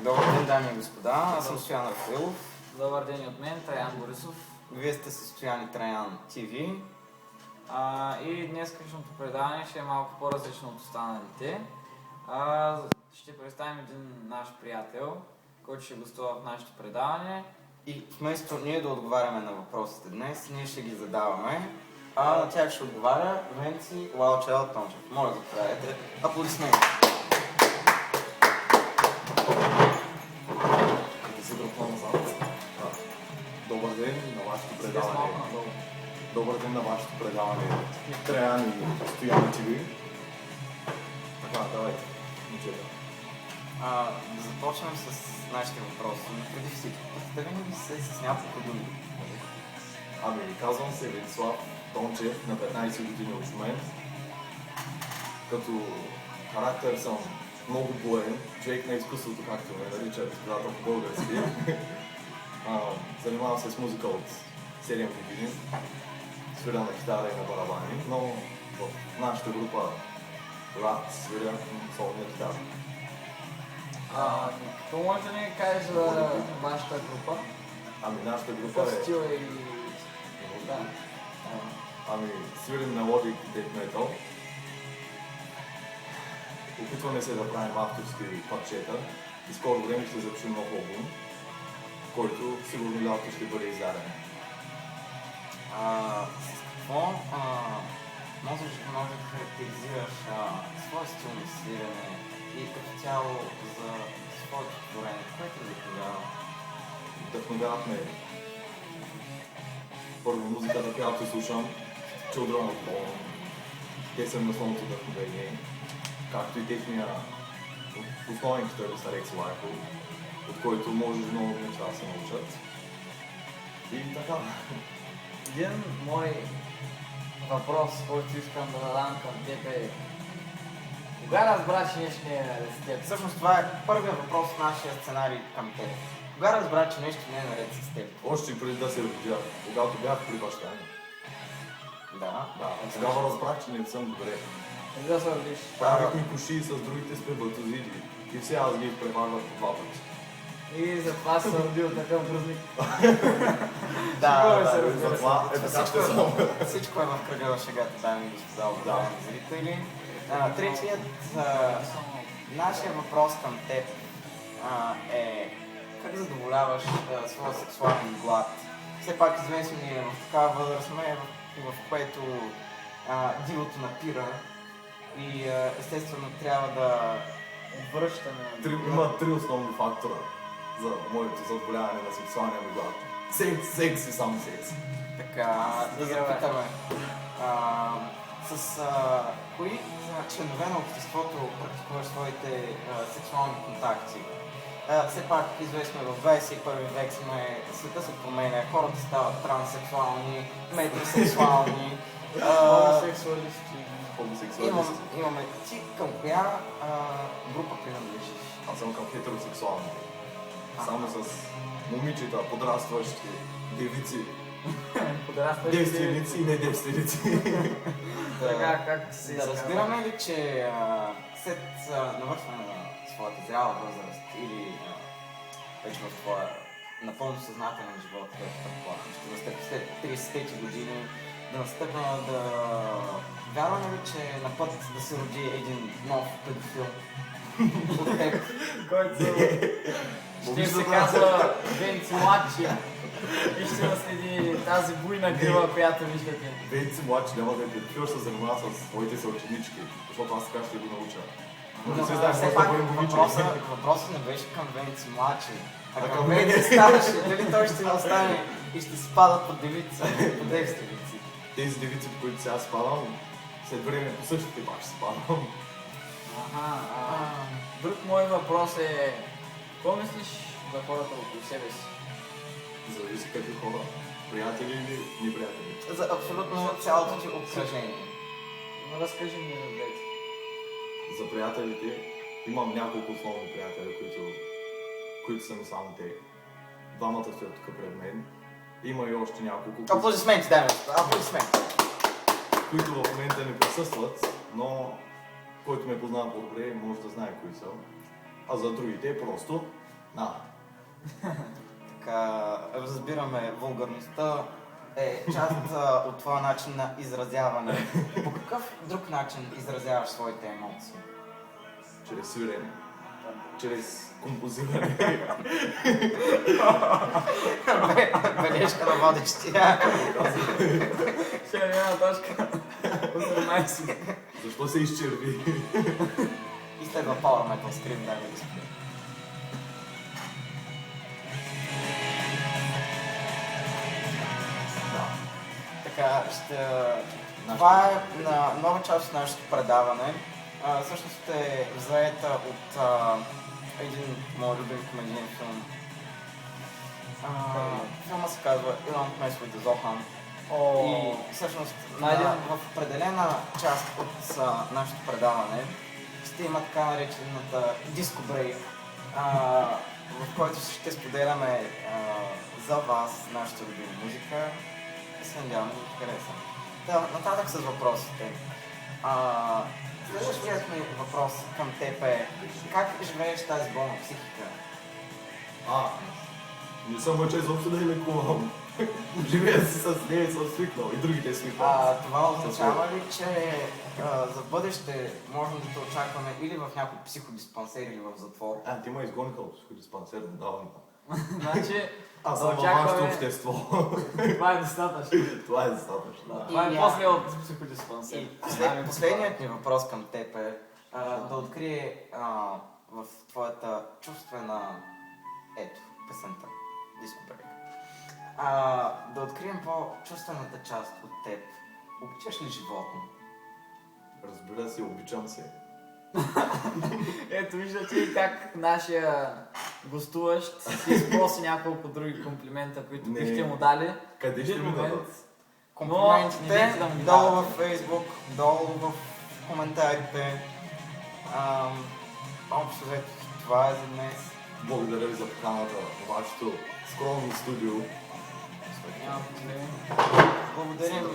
Добър ден, дами и господа. Аз съм Стоян Рафаилов. Добър ден и от мен, Траян Борисов. Вие сте със Стоян и Траян ТВ. И днескашното предаване ще е малко по-различно от останалите. Ще представим един наш приятел, който ще гостува в нашето предаване. И вместо ние да отговаряме на въпросите днес, ние ще ги задаваме. На тях ще отговаря Венци Лалчел Тончев. Моля, заповядайте. Аплодисменти. Добър ден на вашето предаване. Добър ден на вашето предаване. Траян и Стоян ТВ. Така, давайте, момчета. Да започнем с нашите въпроси. Но преди всичко, представени ли се с няколко думи? Казвам се Венцислав Тончев, на 15 години от мен. Като характер съм много боен, човек на изкуството, както ме наричат приятел по български. Занимавам се с музика от 7 години. Свиря на китара и на барабани, но в нашата група рап свиря солна китара. Какво може да ни кажеш за вашата група? Нашата група Какъв е... стил е и... Да. Свирим мелодик death metal. Опитваме се да правим авторски парчета и скоро време ще запишем нов албум, който сигурно лято ще бъде издаден. С какво можеш да характеризираш своя стил на свирене и като цяло за своето творение? Кое те вдъхновява? Вдъхновяват ме първо музиката, която слушам, Children of Bone. Те са ми основното вдъхновение, както и техния основен китарист Рекс Лайфо, от който можеш много неща да се научат. И така. Един мой въпрос, който искам да задам към теб е: кога разбра, че нещо не е наред с теб? Всъщност това е първият въпрос в нашия сценарий към теб. Кога разбра, че нещо не е наред с теб? Още преди да се родя, когато бях при баща ми. Да. Тогава разбрах, че не съм добре. Преди да се родиш. Правих ми куши с другите сперматозиди и все аз ги изпреварвах по 2 пъти. И затова съм родил такъв бръзник. Затова е така ще съм. Всичко е в кръга на шегата, дами и господа, уважаеми зрители. Третият нашия въпрос към теб е: как задоволяваш своя сексуален глад? Все пак известно ни е в такава възраст, в което дивото напира и естествено трябва да Връщане. Има 3 основни фактора за моето задоволяване на сексуалния ми глад. Секс и само секс. Така, да запитаме. С кои членове на обществото практикуваш своите сексуални контакти? Все пак известно в 21 век света се променя, хората стават транссексуални, метросексуални, Хомосексуалисти. имаме ти към коя група принадлежиш? Аз съм към хетеросексуални. Само с момичета, подрастващи, девици, девственици и недевственици. Така, как се Да разбираме ли, че след навършване на своята зряла възраст или вече в твоя напълно съзнателен живот, който предполагам, ще настъпи след 30 години, да настъпна да... Вярваме ли, че е на път да се роди един нов педофил от теб? който ще се казва Венци младши и ще наследи тази буйна грива, която виждате. Венци младши няма да е педофил, ще се занимава с своите съученички, защото аз така ще го науча. Но се знае, все може пак да бъде момиче. въпросът не беше към Венци младши, а към към Венци старши. Дали той ще остане и ще спада по девица, по девственици. Тези девици, по които сега спадам, след време по същите пак ще спадам. Друг мой въпрос е: какво мислиш за хората около себе си? Зависи какви хора. Приятели или неприятели. За абсолютно цялото ти обкръжение. Разкажи ми за двете. За приятелите имам няколко основни приятели, които са ми само те. Двамата стоят тук пред мен. Има и още няколко, Аплодисменти, дай ме! Аплодисменти! които в момента не присъстват, но който ме познава по-добре може да знае кои са. А за другите просто Така, разбираме вулгарността е част от твоя начин на изразяване. По какъв друг начин изразяваш своите емоции? Чрез свирене. Чрез композиране. Бележка на водещия. Ще няма точка. 18. Защо се изчерви? И следва Power Metal Scream, дай ми да спи. Така, това е на нова част от нашето предаване. Всъщност е взета от един мой любим комедиен филм. Филма се казва Иланд Мес with the Zohan. И всъщност в определена част от нашето предаване ще има така наречената диско брейк, в който ще споделяме за вас нашата любима музика и се надявам да ви хареса. Нататък с въпросите. Следващият ми въпрос към теб е: как живееш тази болна психика? Не съм мъча изобщо да я лекувам. Живея си с нея и съм свикнал. И другите свикнал. Това означава ли, че за бъдеще можем да те очакваме или в някой психодиспансер, или в затвор? Ти ме изгониха от психодиспансер отдавна. Значи, Аз съм във вашето общество. това е достатъчно. Това е достатъчно. Това е после от психодиспансер. И последният ми въпрос към теб е да открие в твоята чувствена песента Диско Брейк. Да открием по-чувствената част от теб. Обичаш ли животно? Разбира се, обичам се. Ето виждате как нашия гостуващ си изпроси няколко други комплимента, които бихте му дали. Къде ще ми дадат? Комплиментите долу във Facebook, долу в коментарите. Общо взето това е за днес. Благодаря ви за поканата в вашето скромно студио. Благодарим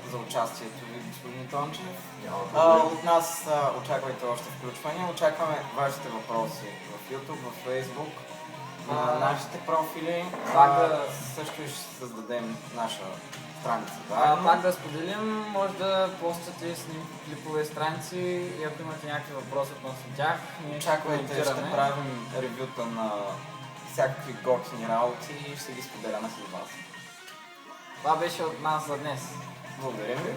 и за участието ви, господин Тончев. Няма проблем. От нас очаквайте още включвания. Очакваме вашите въпроси в YouTube, в Facebook, на нашите профили. Също ще създадем наша страница. Пак да споделим, може да постате снимки, клипове, страници и ако имате някакви въпроси относно тях, ние Очаквайте, ще правим ревюта на всякакви готини работи и ще ги споделяме с вас. Това беше от нас за днес. Благодарим ви.